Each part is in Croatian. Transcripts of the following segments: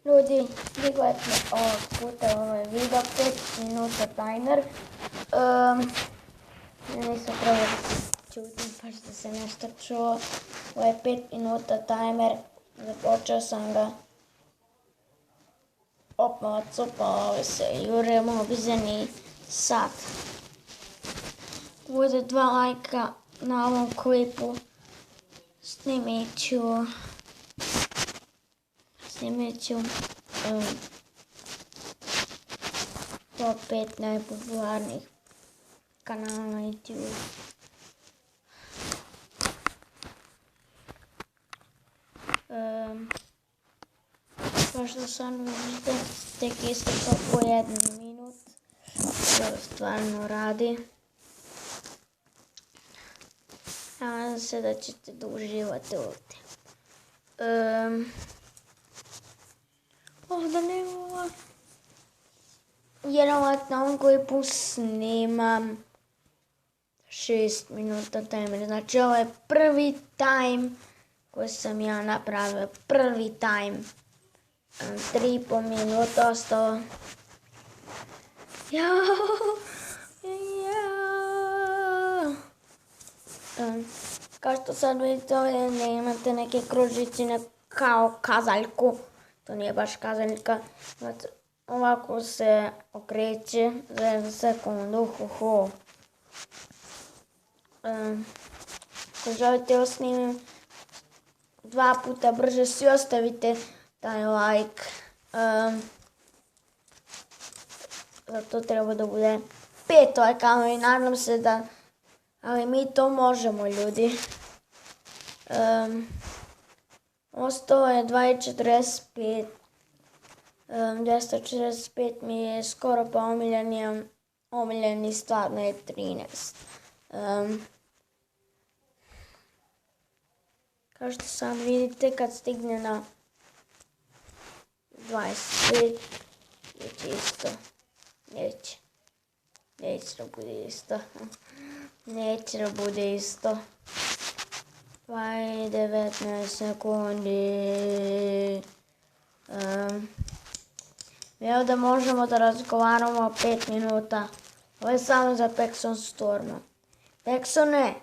Ljudi, gledajte ovog puta ovaj video, 5 minuta timer. Nisam trebao čutim, baš da se nešto čuo. Ovo je 5 minuta timer, započeo sam ga. Opa, ovo se juremo, obizani sat. Bude 2 lajka na ovom klipu. Snimit ću top 5 najpopularnijih kanala na YouTube. Kao što sam vidite, tek istekao po 1 minut. To stvarno radi. Nadam se da ćete da uživate ovdje. Ovdje nema vjerovatno na ovom klipu snimam 6 minuta timer. Znači ovo je prvi time koji sam ja napravio. Prvi time. 3,5 minuta ostalo. Kao što sad vidite ovdje ne imate neke kružice kao kazaljku. To nije baš kazaljka. Ovako se okreće za 1 sekundu. Ako želite ovo snimim 2 puta brže, svi ostavite taj like. Zato treba da bude 5 lajka, ali nadam se da... Ali mi to možemo, ljudi. Ostalo je 2,45. 245 mi je skoro pa omiljeni stvarno je 13. Kao što sad vidite, kad stigne na 25, neće isto. Neće da bude isto. Neće da bude isto. 19 sekundi. Mi ovdje možemo da razgovaramo 5 minuta. Ovo je samo za Pexon Storma. Pexone,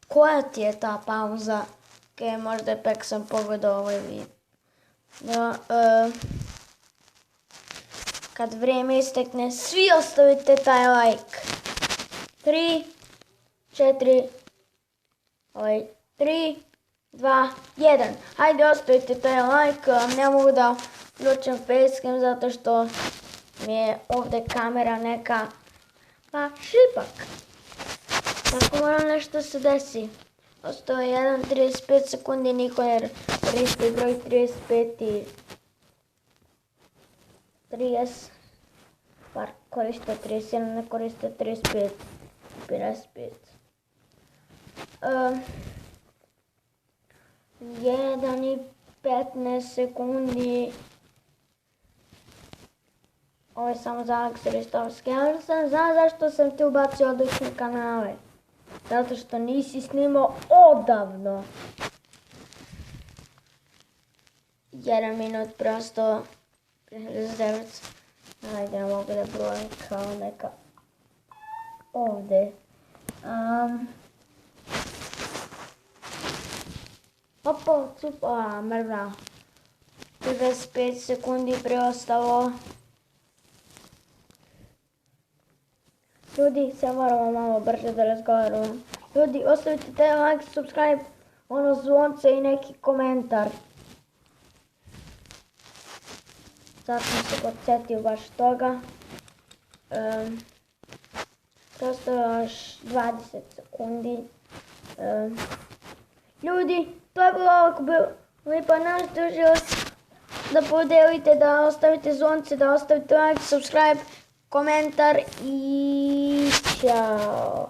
koja ti je ta pauza? Ok, možda je Pexon pogledao ovaj video. Kad vrijeme istekne, svi ostavite taj like. 3, 4, 3, 2, 1. Hajde, ostavite taj like. Ne mogu da uključim facecam zato što mi je ovdje kamera neka pa šipak. Tako moram nešto se desi. Ostao je 1:35 sekundi, niko ne koristi broj 35 i 30. Par koriste 31, ne koriste 35. 55. 1:15 sekundi. Ovo je samo za Aleksa Ristovski. Ali sam znao zašto sam ti ubacio odlične kanale. Zato što nisi snimao odavno. 1 minut prosto. 69. Ajde, ne mogu da brojim kao neka ovdje. Opa, cupa, mrva. 35 sekundi preostalo. Ljudi, se moramo malo brže da razgovaramo. Ljudi, ostavite taj like, subscribe, ono zvonce i neki komentar. Sad sam se podsjetio baš toga. Prosto još 20 sekundi. Ljudi, to je bilo ovako bilo. Vi pa nastužili da podelite, da ostavite zvonce, da ostavite like, subscribe, komentar i ćao.